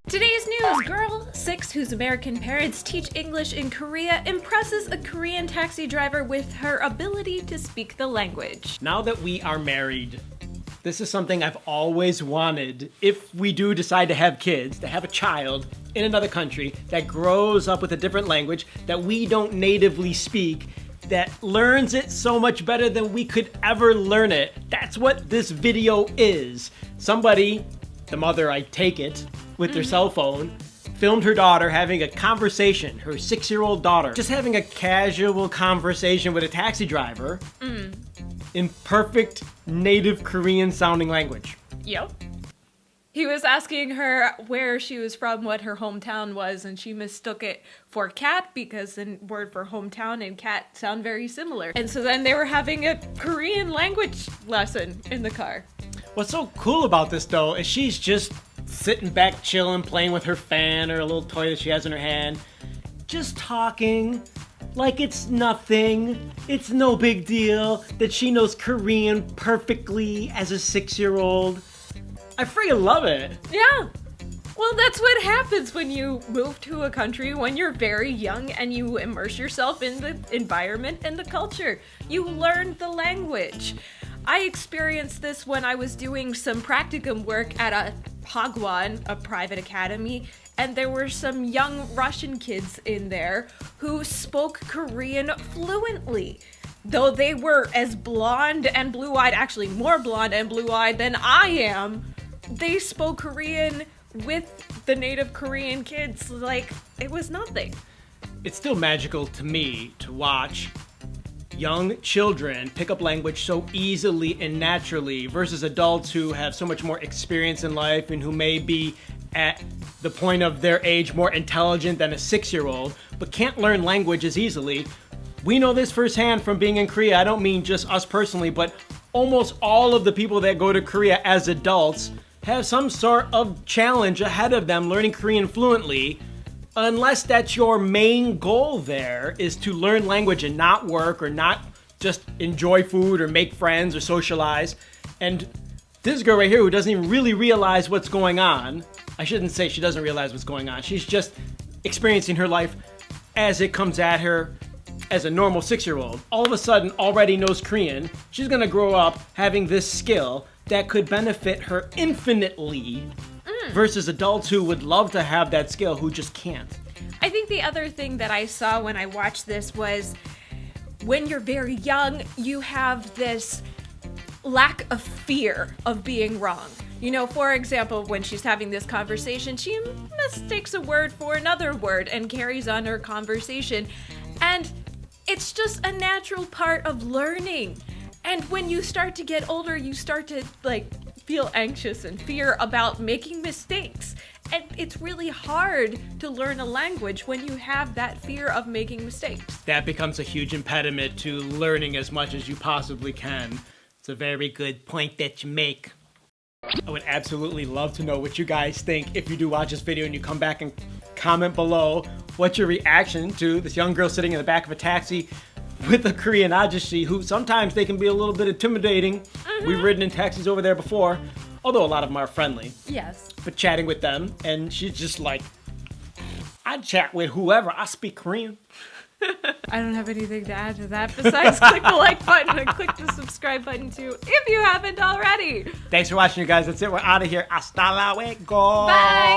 Today's news, girl 6 whose American parents teach English in Korea impresses a Korean taxi driver with her ability to speak the language. Now that we are married, this is something I've always wanted. If we do decide to have kids, to have a child in another country that grows up with a different language that we don't natively speak, that learns it so much better than we could ever learn it. That's what this video is. Somebody, the mother I take it, with their cell phone, filmed her daughter having a conversation, her 6-year-old daughter, just having a casual conversation with a taxi driver in perfect native Korean sounding language. Yep. He was asking her where she was from, what her hometown was, and she mistook it for cat because the word for hometown and cat sound very similar. And so then they were having a Korean language lesson in the car. What's so cool about this though is she's just sitting back chilling, playing with her fan or a little toy that she has in her hand, just talking like it's nothing. It's no big deal that she knows Korean perfectly as a 6-year-old. I freaking love it. Yeah. Well, that's what happens when you move to a country when you're very young and you immerse yourself in the environment and the culture. You learn the language. I experienced this when I was doing some practicum work at a Hagwon, a private academy, and there were some young Russian kids in there who spoke Korean fluently. Though they were as blonde and blue-eyed, actually more blonde and blue-eyed than I am, they spoke Korean with the native Korean kids like it was nothing. It's still magical to me to watch young children pick up language so easily and naturally versus adults who have so much more experience in life and who may be at the point of their age more intelligent than a 6-year-old but can't learn language as easily. We know this firsthand from being in Korea. I don't mean just us personally, but almost all of the people that go to Korea as adults have some sort of challenge ahead of them learning Korean fluently. Unless that's your main goal there, is to learn language and not work or not just enjoy food or make friends or socialize. And this girl right here who doesn't even really realize what's going on, I shouldn't say she doesn't realize what's going on, she's just experiencing her life as it comes at her as a normal 6-year-old, all of a sudden already knows Korean. She's gonna grow up having this skill that could benefit her infinitely versus adults who would love to have that skill who just can't. I think the other thing that I saw when I watched this was when you're very young, you have this lack of fear of being wrong. You know, for example, when she's having this conversation, she mistakes a word for another word and carries on her conversation. And it's just a natural part of learning. And when you start to get older, you start to feel anxious and fear about making mistakes. And it's really hard to learn a language when you have that fear of making mistakes. That becomes a huge impediment to learning as much as you possibly can. It's a very good point that you make. I would absolutely love to know what you guys think if you do watch this video and you come back and comment below what's your reaction to this young girl sitting in the back of a taxi with a Korean ajushi who sometimes they can be a little bit intimidating. We've ridden in taxis over there before, although a lot of them are friendly. Yes. But chatting with them, and she's just like, I chat with whoever, I speak Korean. I don't have anything to add to that besides click the like button and click the subscribe button too if you haven't already. Thanks for watching, you guys. That's it. We're out of here. Hasta luego. Bye.